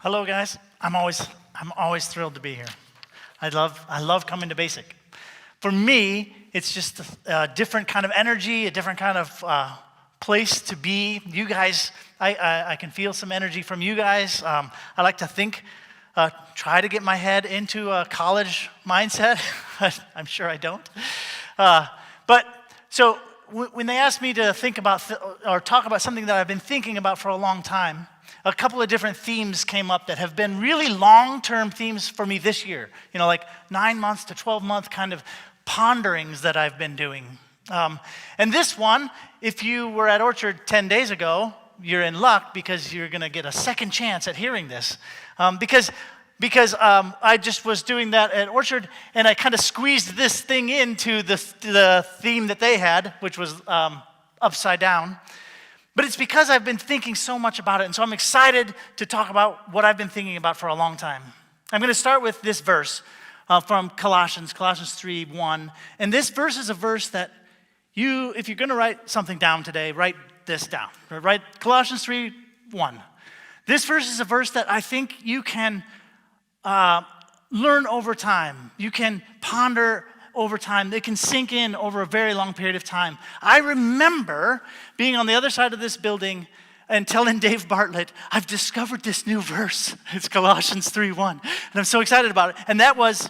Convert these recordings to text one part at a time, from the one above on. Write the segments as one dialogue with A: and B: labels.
A: Hello, guys. I'm always thrilled to be here. I love coming to Basic. For me, it's just a different kind of energy, a different kind of place to be. You guys, I can feel some energy from you guys. I like to think, try to get my head into a college mindset. I'm sure I don't. So when they asked me to think about or talk about something that I've been thinking about for a long time, a couple of different themes came up that have been really long-term themes for me this year. You know, like 9 months to 12-month kind of ponderings that I've been doing. And this one, if you were at Orchard 10 days ago, you're in luck because you're going to get a second chance at hearing this. Because I just was doing that at Orchard, and I kind of squeezed this thing into the theme that they had, which was upside down. But it's because I've been thinking so much about it, and so I'm excited to talk about what I've been thinking about for a long time. I'm going to start with this verse from Colossians 3:1. And this verse is a verse that if you're going to write something down today, write this down. Write Colossians 3:1. This verse is a verse that I think you can learn over time. You can ponder over time. They can sink in over a very long period of time. I remember being on the other side of this building and telling Dave Bartlett, I've discovered this new verse. It's Colossians 3:1. And I'm so excited about it. And that was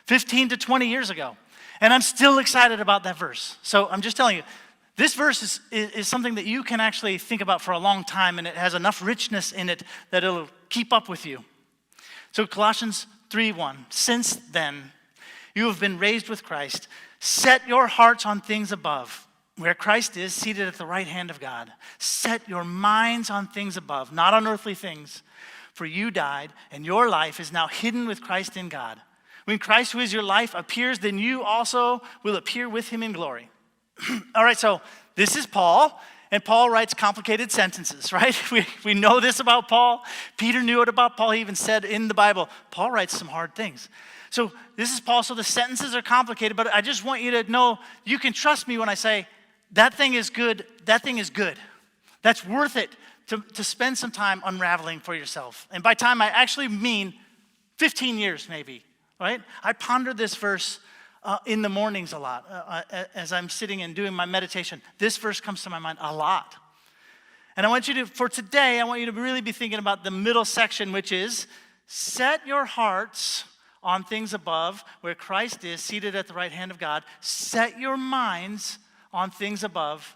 A: 15 to 20 years ago. And I'm still excited about that verse. So I'm just telling you, this verse is something that you can actually think about for a long time, and it has enough richness in it that it'll keep up with you. So Colossians 3:1, since then, you have been raised with Christ. Set your hearts on things above, where Christ is seated at the right hand of God. Set your minds on things above, not on earthly things. For you died, and your life is now hidden with Christ in God. When Christ, who is your life, appears, then you also will appear with him in glory. All right, so this is Paul, and Paul writes complicated sentences, right? We know this about Paul. Peter knew it about Paul. He even said in the Bible, Paul writes some hard things. So this is Paul, so the sentences are complicated, but I just want you to know, you can trust me when I say, that thing is good, that thing is good. That's worth it to spend some time unraveling for yourself. And by time, I actually mean 15 years maybe, right? I ponder this verse in the mornings a lot as I'm sitting and doing my meditation. This verse comes to my mind a lot. And for today, I want you to really be thinking about the middle section, which is, set your hearts on things above, where Christ is seated at the right hand of God. Set your minds on things above,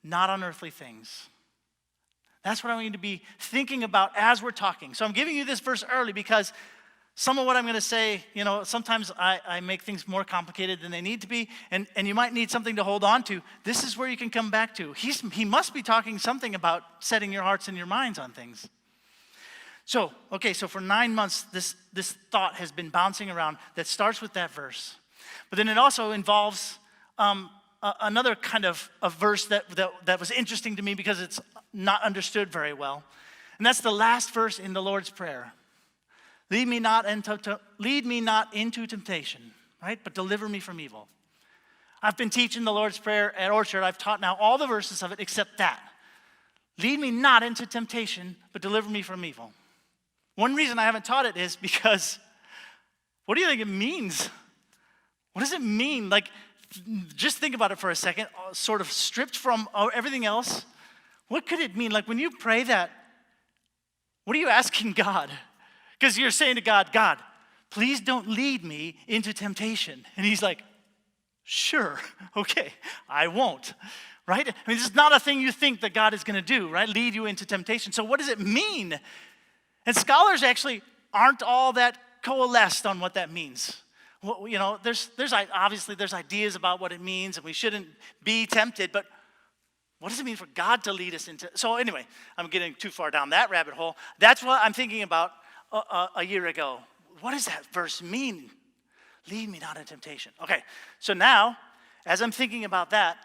A: not on earthly things. That's what I want you to be thinking about as we're talking. So I'm giving you this verse early because some of what I'm going to say, you know, sometimes I make things more complicated than they need to be, and you might need something to hold on to. This is where you can come back to. He must be talking something about setting your hearts and your minds on things. So for 9 months, this thought has been bouncing around that starts with that verse. But then it also involves another kind of a verse that was interesting to me because it's not understood very well. And that's the last verse in the Lord's Prayer. Lead me not into temptation, right? But deliver me from evil. I've been teaching the Lord's Prayer at Orchard. I've taught now all the verses of it except that. Lead me not into temptation, but deliver me from evil. One reason I haven't taught it is because, what do you think it means? What does it mean? Like, just think about it for a second, sort of stripped from everything else. What could it mean? Like, when you pray that, what are you asking God? Because you're saying to God, God, please don't lead me into temptation. And he's like, sure, okay, I won't, right? I mean, this is not a thing you think that God is going to do, right? Lead you into temptation. So what does it mean? And scholars actually aren't all that coalesced on what that means. Well, you know, there's obviously ideas about what it means, and we shouldn't be tempted, but what does it mean for God to lead us into? So anyway, I'm getting too far down that rabbit hole. That's what I'm thinking about a year ago. What does that verse mean? Lead me not into temptation. Okay, so now, as I'm thinking about that,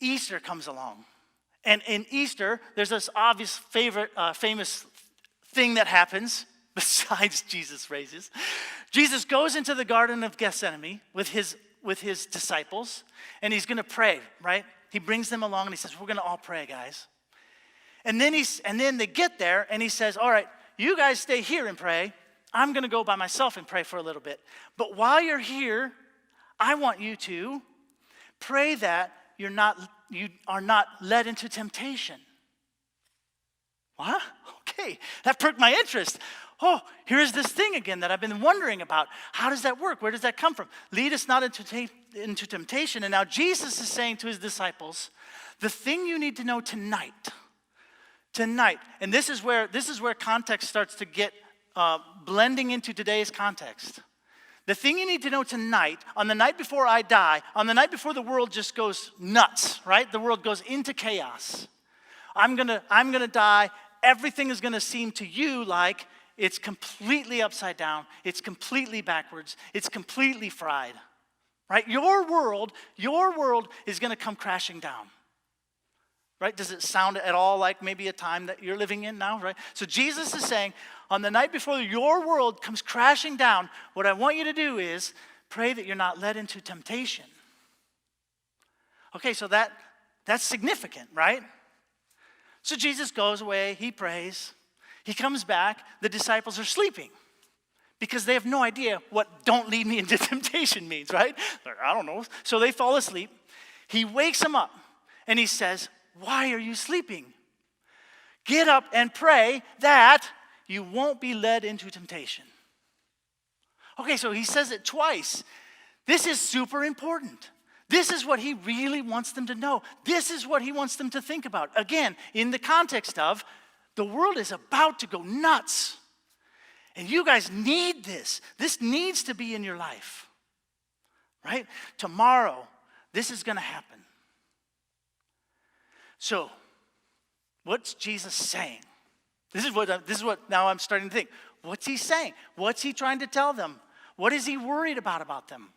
A: Easter comes along. And in Easter, there's this obvious famous thing that happens besides Jesus raises. Jesus goes into the Garden of Gethsemane with his disciples, and he's going to pray, right? He brings them along, and he says, we're going to all pray, guys. And then they get there, and he says, all right, you guys stay here and pray. I'm going to go by myself and pray for a little bit. But while you're here, I want you to pray that you are not led into temptation. What? Okay, that perked my interest. Oh, here's this thing again that I've been wondering about. How does that work? Where does that come from? Lead us not into temptation. And now Jesus is saying to his disciples, the thing you need to know tonight, and this is where context starts to get blending into today's context. The thing you need to know tonight, on the night before I die, on the night before the world just goes nuts, right? The world goes into chaos. I'm gonna die. Everything is gonna seem to you like it's completely upside down. It's completely backwards. It's completely fried, right? Your world is gonna come crashing down. Right? Does it sound at all like maybe a time that you're living in now, right? So Jesus is saying, on the night before your world comes crashing down, what I want you to do is pray that you're not led into temptation. Okay, so that's significant, right? So Jesus goes away, he prays, he comes back, the disciples are sleeping because they have no idea what don't lead me into temptation means, right? I don't know. So they fall asleep. He wakes them up and he says, why are you sleeping? Get up and pray that you won't be led into temptation. Okay, so he says it twice. This is super important. This is what he really wants them to know. This is what he wants them to think about. Again, in the context of the world is about to go nuts. And you guys need this. This needs to be in your life. Right? Tomorrow, this is going to happen. So, what's Jesus saying? This is what now I'm starting to think. What's he saying? What's he trying to tell them? What is he worried about them?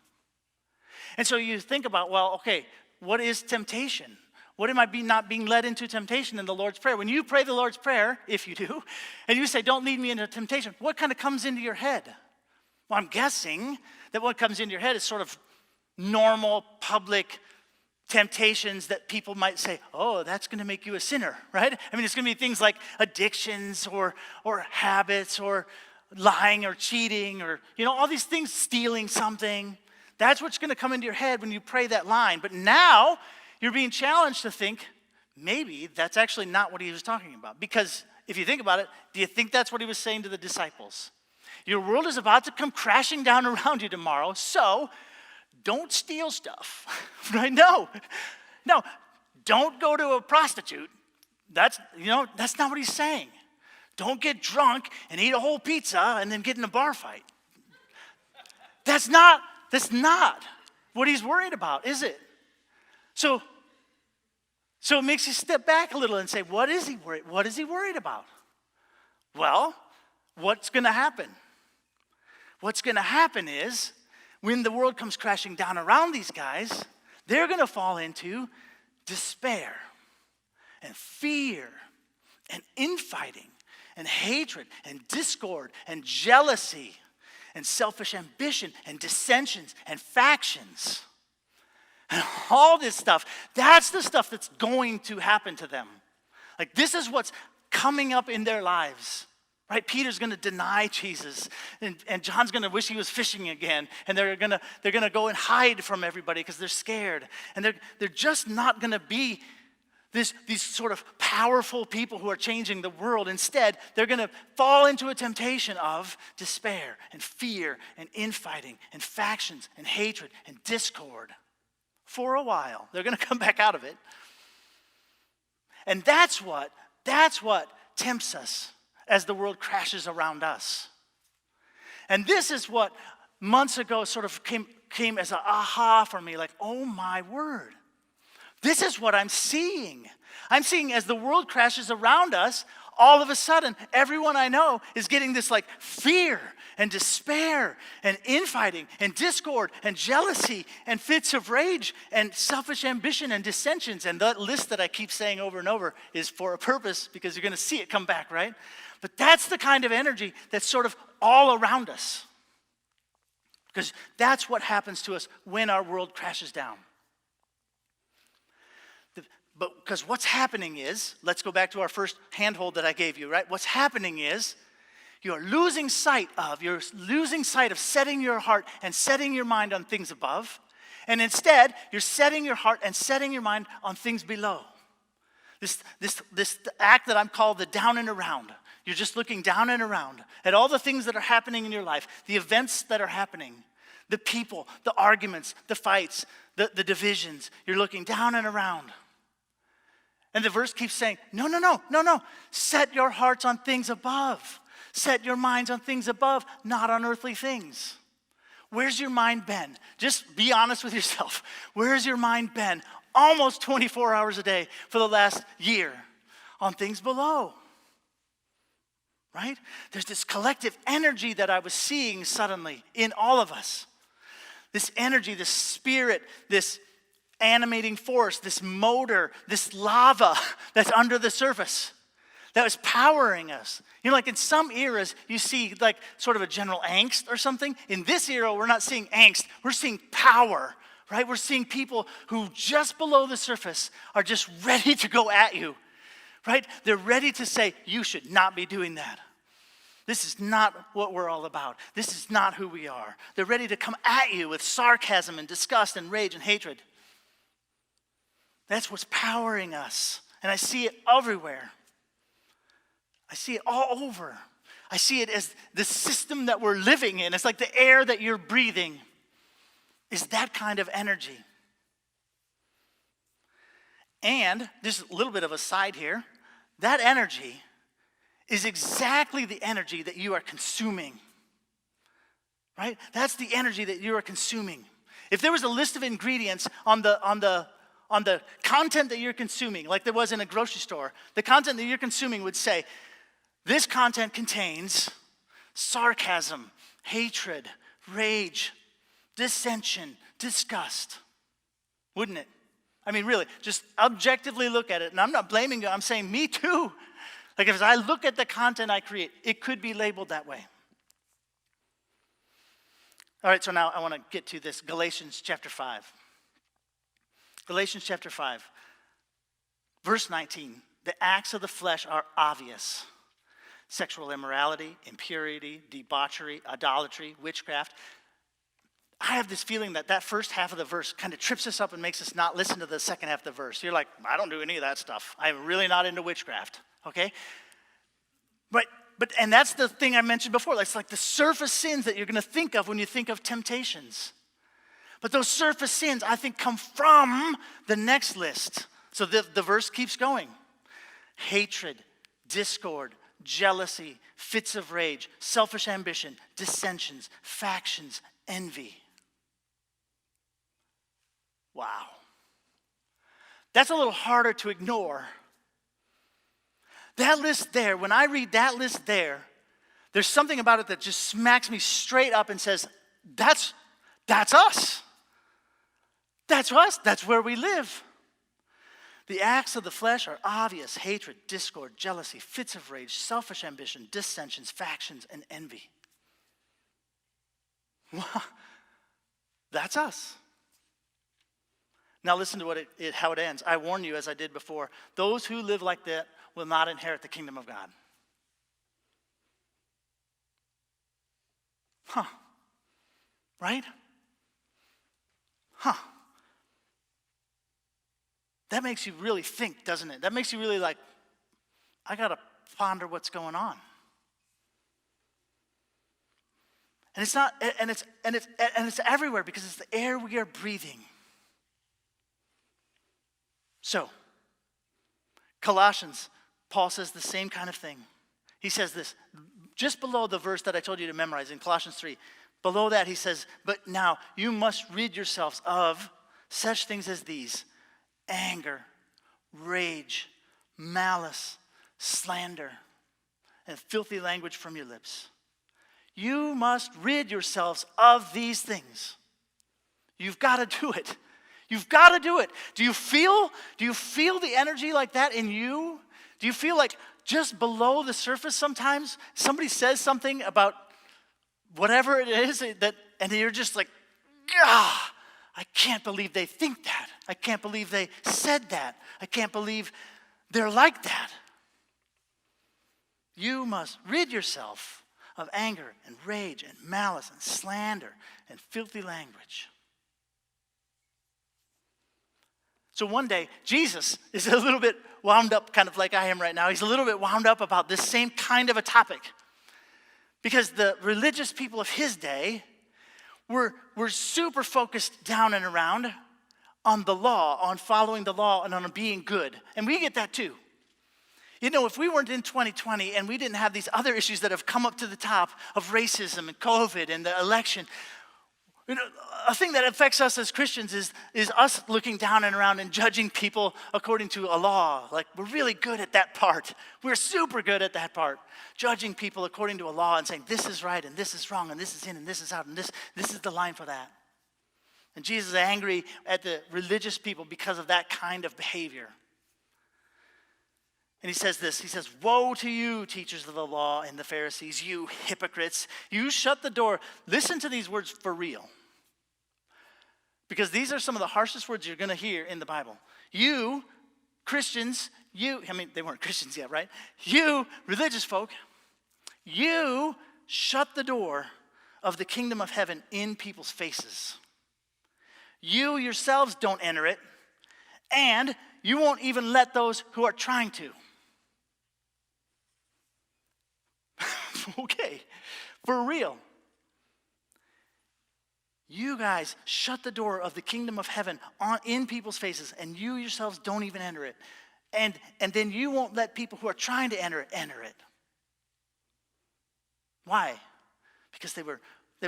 A: And so you think about, well, okay, what is temptation? What am I not being led into temptation in the Lord's Prayer? When you pray the Lord's Prayer, if you do, and you say, don't lead me into temptation, what kind of comes into your head? Well, I'm guessing that what comes into your head is sort of normal, public temptations that people might say, oh, that's going to make you a sinner, right? I mean, it's going to be things like addictions or habits or lying or cheating or, all these things, stealing something. That's what's going to come into your head when you pray that line. But now you're being challenged to think, maybe that's actually not what he was talking about. Because if you think about it, do you think that's what he was saying to the disciples? Your world is about to come crashing down around you tomorrow, so don't steal stuff, right? No, don't go to a prostitute. That's not what he's saying. Don't get drunk and eat a whole pizza and then get in a bar fight. That's not what he's worried about, is it? So it makes you step back a little and say, what is he worried about? Well, what's going to happen? What's going to happen is, when the world comes crashing down around these guys, they're going to fall into despair and fear and infighting and hatred and discord and jealousy and selfish ambition and dissensions and factions. And all this stuff, that's the stuff that's going to happen to them. Like, this is what's coming up in their lives. Right? Peter's going to deny Jesus, and John's going to wish he was fishing again, and they're going to go and hide from everybody because they're scared, and they're just not going to be these sort of powerful people who are changing the world. Instead, they're going to fall into a temptation of despair and fear and infighting and factions and hatred and discord for a while. They're going to come back out of it, and that's what tempts us as the world crashes around us. And this is what months ago sort of came as an aha for me, like, oh my word. This is what I'm seeing. I'm seeing as the world crashes around us, all of a sudden, everyone I know is getting this like fear and despair and infighting and discord and jealousy and fits of rage and selfish ambition and dissensions. And that list that I keep saying over and over is for a purpose, because you're going to see it come back, right? But that's the kind of energy that's sort of all around us. Because that's what happens to us when our world crashes down. But because what's happening is, let's go back to our first handhold that I gave you, right? What's happening is you're losing sight of setting your heart and setting your mind on things above. And instead, you're setting your heart and setting your mind on things below. This act that I'm called the down and around. You're just looking down and around at all the things that are happening in your life, the events that are happening, the people, the arguments, the fights, the divisions. You're looking down and around. And the verse keeps saying, no. Set your hearts on things above. Set your minds on things above, not on earthly things. Where's your mind been? Just be honest with yourself. Where's your mind been? Almost 24 hours a day for the last year on things below. Right? There's this collective energy that I was seeing suddenly in all of us. This energy, this spirit, this animating force, this motor, this lava that's under the surface that was powering us. You know, like in some eras, you see like sort of a general angst or something. In this era, we're not seeing angst. We're seeing power, right? We're seeing people who just below the surface are just ready to go at you, right? They're ready to say, you should not be doing that. This is not what we're all about. This is not who we are. They're ready to come at you with sarcasm and disgust and rage and hatred. That's what's powering us. And I see it everywhere. I see it all over. I see it as the system that we're living in. It's like the air that you're breathing is that kind of energy. And just a little bit of a side here. That energy is exactly the energy that you are consuming. Right? That's the energy that you are consuming. If there was a list of ingredients on the content that you're consuming, like there was in a grocery store, the content that you're consuming would say, this content contains sarcasm, hatred, rage, dissension, disgust. Wouldn't it? I mean, really, just objectively look at it. And I'm not blaming you. I'm saying me too. Like as I look at the content I create, it could be labeled that way. All right, so now I want to get to this Galatians chapter 5. Galatians chapter 5, verse 19. The acts of the flesh are obvious. Sexual immorality, impurity, debauchery, idolatry, witchcraft. I have this feeling that first half of the verse kind of trips us up and makes us not listen to the second half of the verse. You're like, I don't do any of that stuff. I'm really not into witchcraft, okay? But and that's the thing I mentioned before. It's like the surface sins that you're going to think of when you think of temptations. But those surface sins, I think, come from the next list. So the verse keeps going. Hatred, discord, jealousy, fits of rage, selfish ambition, dissensions, factions, envy. Wow. That's a little harder to ignore. That list there, when I read that list there, there's something about it that just smacks me straight up and says, that's us. That's us. That's where we live. The acts of the flesh are obvious: hatred, discord, jealousy, fits of rage, selfish ambition, dissensions, factions, and envy. Wow. That's us. Now listen to how it ends. I warn you, as I did before, those who live like that will not inherit the kingdom of God. Right? That makes you really think, doesn't it? That makes you really like, I got to ponder what's going on. And it's not, and it's everywhere because it's the air we are breathing. So, Colossians, Paul says the same kind of thing. He says this, just below the verse that I told you to memorize in Colossians 3. Below that he says, but now you must rid yourselves of such things as these: anger, rage, malice, slander, and filthy language from your lips. You must rid yourselves of these things. You've got to do it. You've got to do it. Do you feel the energy like that in you? Do you feel like just below the surface sometimes somebody says something about whatever it is and you're just like, I can't believe they think that. I can't believe they said that. I can't believe they're like that. You must rid yourself of anger and rage and malice and slander and filthy language. So one day, Jesus is a little bit wound up, kind of like I am right now. He's a little bit wound up about this same kind of a topic. Because the religious people of his day were super focused down and around on the law, on following the law, and on being good. And we get that too. You know, if we weren't in 2020 and we didn't have these other issues that have come up to the top of racism and COVID and the election, you know, a thing that affects us as Christians is us looking down and around and judging people according to a law. Like, we're really good at that part. We're super good at that part. Judging people according to a law and saying, this is right and this is wrong and this is in and this is out and this is the line for that. And Jesus is angry at the religious people because of that kind of behavior. And he says this, he says, woe to you, teachers of the law and the Pharisees, you hypocrites. You shut the door. Listen to these words for real. Because these are some of the harshest words you're going to hear in the Bible. You, Christians, they weren't Christians yet, right? You, religious folk, you shut the door of the kingdom of heaven in people's faces. You yourselves don't enter it, and you won't even let those who are trying to. Okay, for real. You guys shut the door of the kingdom of heaven in people's faces, and you yourselves don't even enter it. And then you won't let people who are trying to enter it. Why? Because they were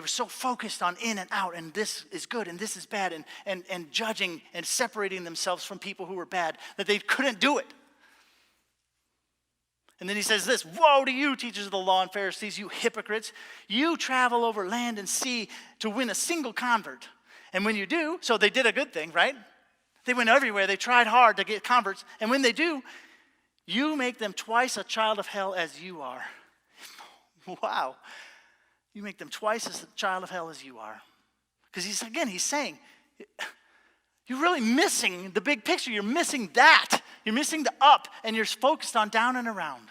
A: so focused on in and out, and this is good and this is bad, and judging and separating themselves from people who were bad, that they couldn't do it. And then he says this, woe to you, teachers of the law and Pharisees, you hypocrites. You travel over land and sea to win a single convert. And when you do, so they did a good thing, right? They went everywhere. They tried hard to get converts. And when they do, you make them twice a child of hell as you are. Wow. You make them twice as a child of hell as you are. Because he's saying, you're really missing the big picture. You're missing that. You're missing the up, and you're focused on down and around.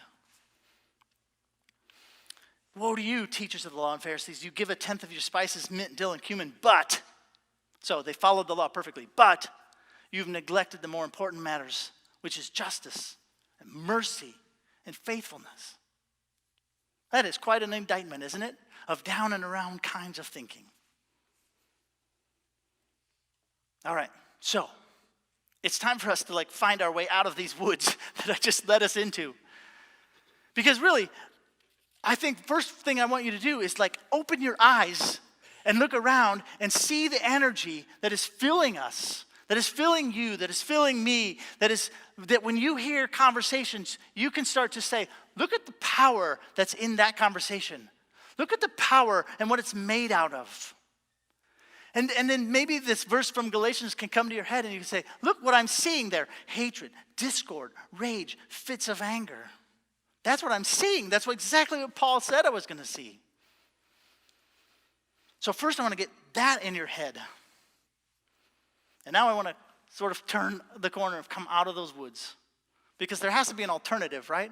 A: Woe to you, teachers of the law and Pharisees. You give a tenth of your spices, mint, dill, and cumin, so they followed the law perfectly, but you've neglected the more important matters, which is justice and mercy and faithfulness. That is quite an indictment, isn't it? Of down and around kinds of thinking. All right, so it's time for us to find our way out of these woods that I just led us into. Because really, I think first thing I want you to do is open your eyes and look around and see the energy that is filling us, that is filling you, that is filling me, that when you hear conversations, you can start to say, look at the power that's in that conversation. Look at the power and what it's made out of. And then maybe this verse from Galatians can come to your head and you can say, look what I'm seeing there. Hatred, discord, rage, fits of anger. That's what I'm seeing. That's exactly what Paul said I was going to see. So first I want to get that in your head. And now I want to sort of turn the corner and come out of those woods. Because there has to be an alternative, right?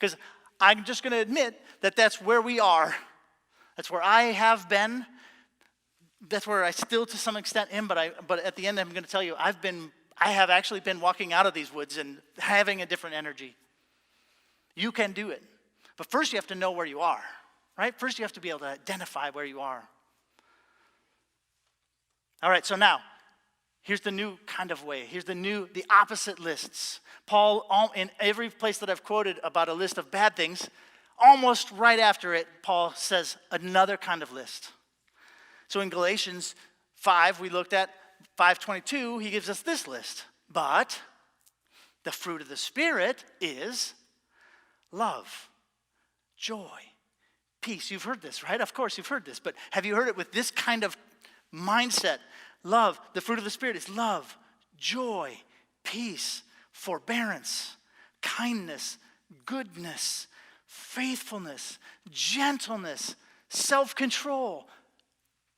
A: Because I'm just going to admit that that's where we are. That's where I have been. That's where I still to some extent am, but at the end I'm going to tell you, I have actually been walking out of these woods and having a different energy. You can do it. But first you have to know where you are, right? First you have to be able to identify where you are. All right, so now, here's the new kind of way. Here's the opposite lists. Paul, in every place that I've quoted about a list of bad things, almost right after it, Paul says another kind of list. So in Galatians 5, we looked at 5:22, he gives us this list. But the fruit of the Spirit is love, joy, peace. You've heard this, right? Of course you've heard this. But have you heard it with this kind of mindset? Love, the fruit of the Spirit is love, joy, peace, forbearance, kindness, goodness, faithfulness, gentleness, self-control.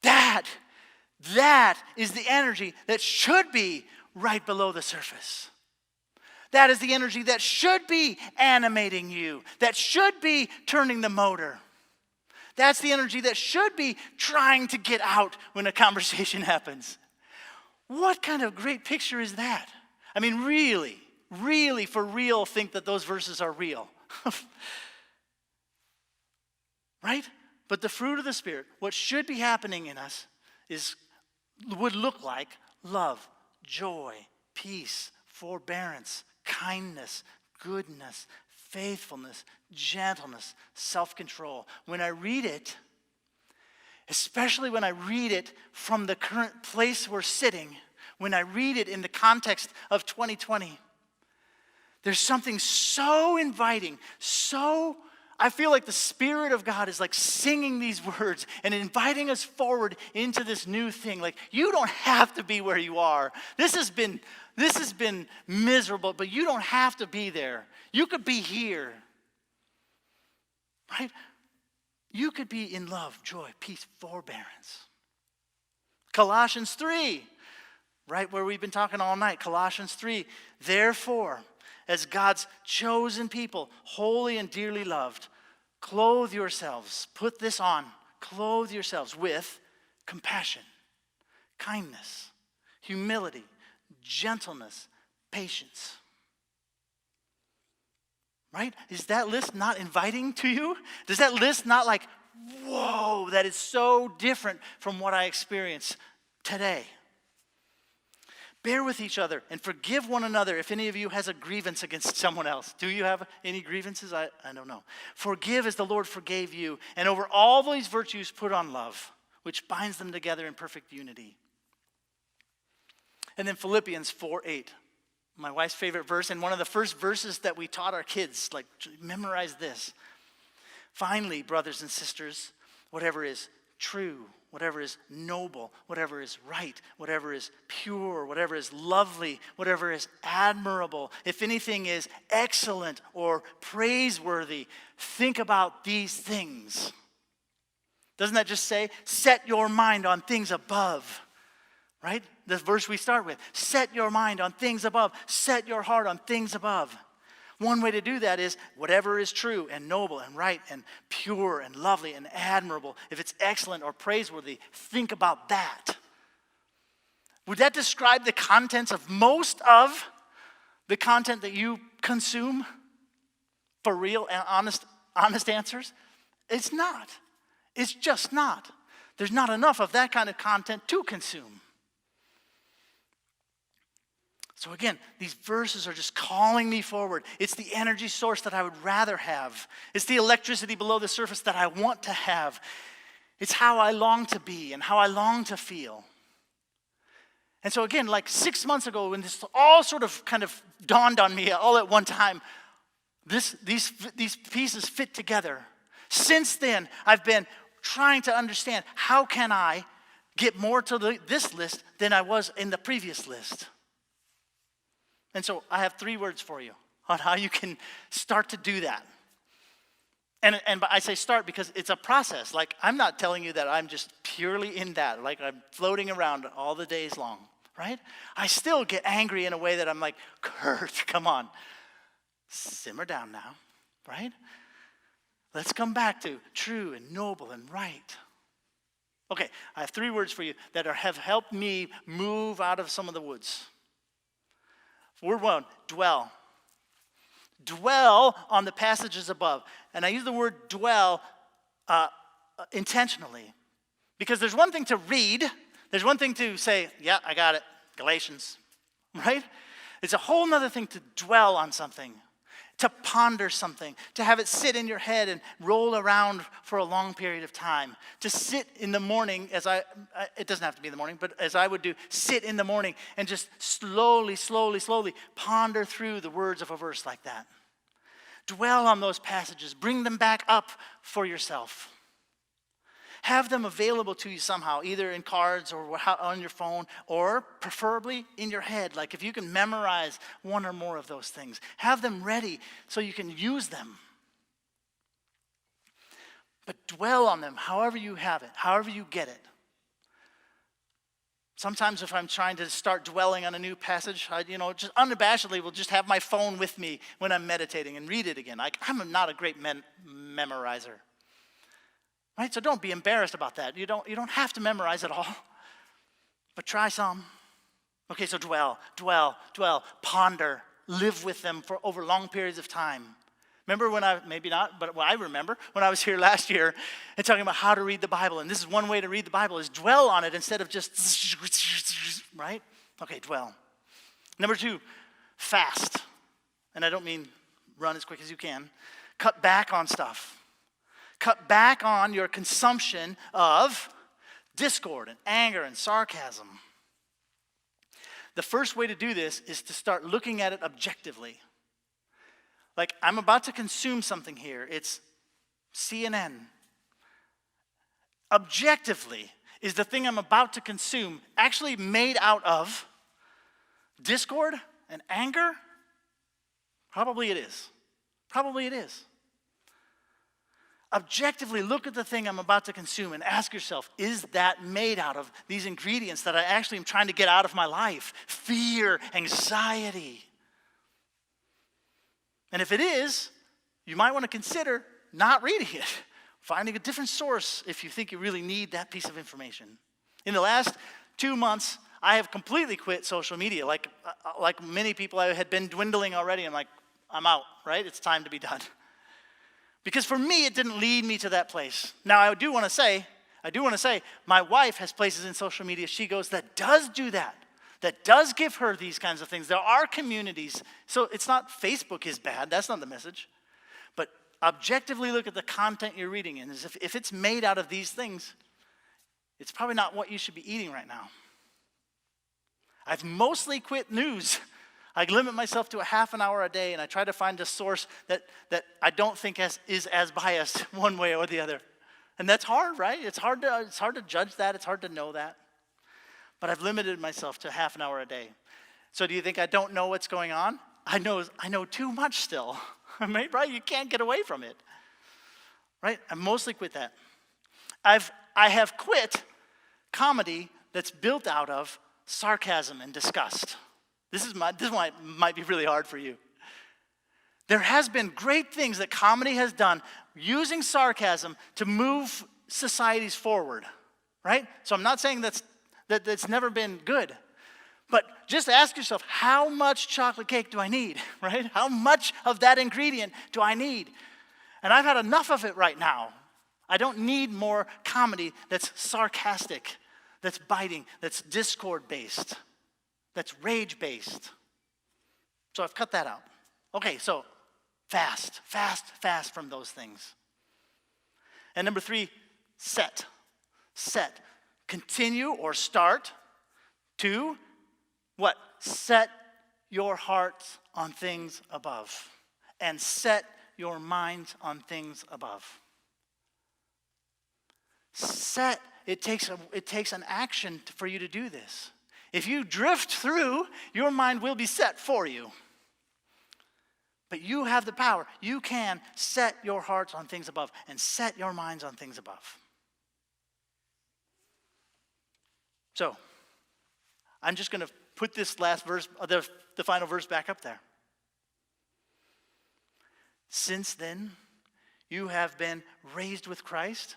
A: That is the energy that should be right below the surface. That is the energy that should be animating you, that should be turning the motor. That's the energy that should be trying to get out when a conversation happens. What kind of great picture is that? I mean, really, really for real think that those verses are real. Right? But the fruit of the Spirit, what should be happening in us would look like love, joy, peace, forbearance, kindness, goodness, faithfulness, gentleness, self-control. When I read it, especially when I read it from the current place we're sitting, when I read it in the context of 2020, there's something so inviting, I feel like the Spirit of God is like singing these words and inviting us forward into this new thing. Like, you don't have to be where you are. This has been miserable, but you don't have to be there. You could be here. Right? You could be in love, joy, peace, forbearance. Colossians 3, right where we've been talking all night. Colossians 3, therefore, as God's chosen people, holy and dearly loved, clothe yourselves, put this on, clothe yourselves with compassion, kindness, humility, gentleness, patience. Right? Is that list not inviting to you? Does that list not like, whoa, that is so different from what I experience today? Bear with each other and forgive one another if any of you has a grievance against someone else. Do you have any grievances? I don't know. Forgive as the Lord forgave you. And over all these virtues put on love, which binds them together in perfect unity. And then Philippians 4:8, my wife's favorite verse, and one of the first verses that we taught our kids, like, memorize this. Finally, brothers and sisters, whatever is true, whatever is noble, whatever is right, whatever is pure, whatever is lovely, whatever is admirable, if anything is excellent or praiseworthy, think about these things. Doesn't that just say, set your mind on things above, right? The verse we start with, set your mind on things above, set your heart on things above. One way to do that is whatever is true and noble and right and pure and lovely and admirable, if it's excellent or praiseworthy, think about that. Would that describe the contents of most of the content that you consume? For real and honest answers? It's not. It's just not. There's not enough of that kind of content to consume. So again, these verses are just calling me forward. It's the energy source that I would rather have. It's the electricity below the surface that I want to have. It's how I long to be and how I long to feel. And so again, like 6 months ago, when this all sort of kind of dawned on me all at one time, these pieces fit together. Since then, I've been trying to understand, how can I get more to this list than I was in the previous list? And so I have 3 words for you on how you can start to do that. And I say start because it's a process. Like, I'm not telling you that I'm just purely in that, like I'm floating around all the days long, right? I still get angry in a way that I'm like, Kurt, come on, simmer down now, right? Let's come back to true and noble and right. Okay, I have 3 words for you that have helped me move out of some of the woods. Word 1, dwell. Dwell on the passages above. And I use the word dwell intentionally. Because there's one thing to read. There's one thing to say, yeah, I got it. Galatians. Right? It's a whole other thing to dwell on something. To ponder something. To have it sit in your head and roll around for a long period of time. To sit in the morning, it doesn't have to be in the morning, but as I would do, sit in the morning and just slowly ponder through the words of a verse like that. Dwell on those passages. Bring them back up for yourself. Have them available to you somehow, either in cards or on your phone, or preferably in your head. Like, if you can memorize one or more of those things, have them ready so you can use them. But dwell on them however you have it, however you get it. Sometimes if I'm trying to start dwelling on a new passage, I just unabashedly will just have my phone with me when I'm meditating and read it again. I'm not a great memorizer. right? So don't be embarrassed about that. You don't have to memorize it all, but try some. Okay, so dwell, ponder, live with them for over long periods of time. Remember maybe not, but I remember when I was here last year and talking about how to read the Bible. And this is one way to read the Bible is dwell on it instead of just, right? Okay, dwell. Number 2, fast. And I don't mean run as quick as you can. Cut back on stuff. Cut back on your consumption of discord and anger and sarcasm. The first way to do this is to start looking at it objectively. Like, I'm about to consume something here. It's CNN. Objectively, is the thing I'm about to consume actually made out of discord and anger? Probably it is. Probably it is. Objectively look at the thing I'm about to consume and ask yourself, is that made out of these ingredients that I actually am trying to get out of my life? Fear, anxiety. And if it is, you might want to consider not reading it, finding a different source if you think you really need that piece of information. In the last 2 months, I have completely quit social media. Like many people, I had been dwindling already. I'm like, I'm out, right? It's time to be done. Because for me, it didn't lead me to that place. Now, I do want to say, my wife has places in social media she goes that does do that does give her these kinds of things. There are communities. So it's not Facebook is bad. That's not the message. But objectively look at the content you're reading in. As if it's made out of these things, it's probably not what you should be eating right now. I've mostly quit news. I limit myself to a half an hour a day, and I try to find a source that I don't think is as biased one way or the other. And that's hard, right? It's hard to judge that. It's hard to know that. But I've limited myself to half an hour a day. So do you think I don't know what's going on? I know too much still. Right? You can't get away from it. Right? I mostly quit that. I have quit comedy that's built out of sarcasm and disgust. This might be really hard for you. There has been great things that comedy has done using sarcasm to move societies forward, right? So I'm not saying that's never been good. But just ask yourself, how much chocolate cake do I need, right? How much of that ingredient do I need? And I've had enough of it right now. I don't need more comedy that's sarcastic, that's biting, that's discord-based, that's rage-based. So I've cut that out. Okay, so fast from those things. And number 3, set. Continue or start to what? Set your hearts on things above. And set your minds on things above. It takes an action for you to do this. If you drift through, your mind will be set for you. But you have the power. You can set your hearts on things above and set your minds on things above. So, I'm just going to put this last verse, the final verse back up there. Since then, you have been raised with Christ.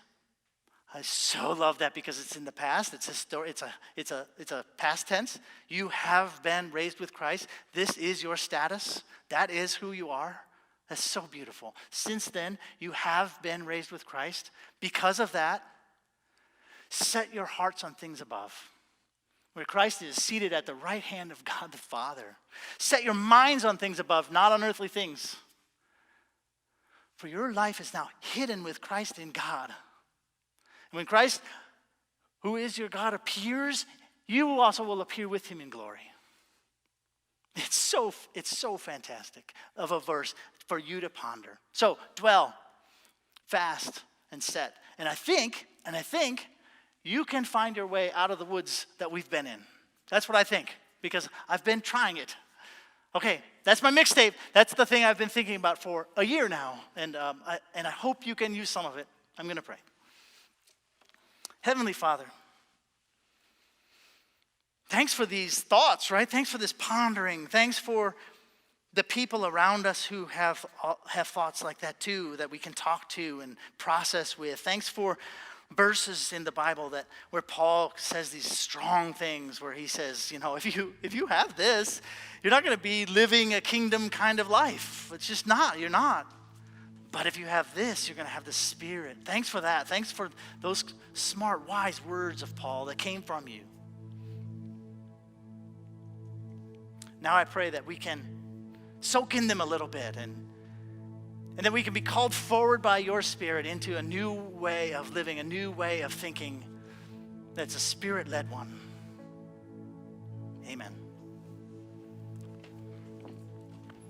A: I so love that because it's in the past. It's a story. It's a past tense. You have been raised with Christ. This is your status. That is who you are. That's so beautiful. Since then, you have been raised with Christ. Because of that, set your hearts on things above, where Christ is seated at the right hand of God the Father. Set your minds on things above, not on earthly things. For your life is now hidden with Christ in God. When Christ, who is your God, appears, you also will appear with him in glory. It's so fantastic of a verse for you to ponder. So dwell, fast, and set. And I think you can find your way out of the woods that we've been in. That's what I think, because I've been trying it. Okay, that's my mixtape. That's the thing I've been thinking about for a year now. And I hope you can use some of it. I'm going to pray. Heavenly Father, thanks for these thoughts, right? Thanks for this pondering. Thanks for the people around us who have thoughts like that too, that we can talk to and process with. Thanks for verses in the Bible where Paul says these strong things, where he says, if you have this, you're not going to be living a kingdom kind of life. It's just not. You're not. But if you have this, you're going to have the Spirit. Thanks for that. Thanks for those smart, wise words of Paul that came from you. Now I pray that we can soak in them a little bit and that we can be called forward by your Spirit into a new way of living, a new way of thinking that's a Spirit-led one. Amen.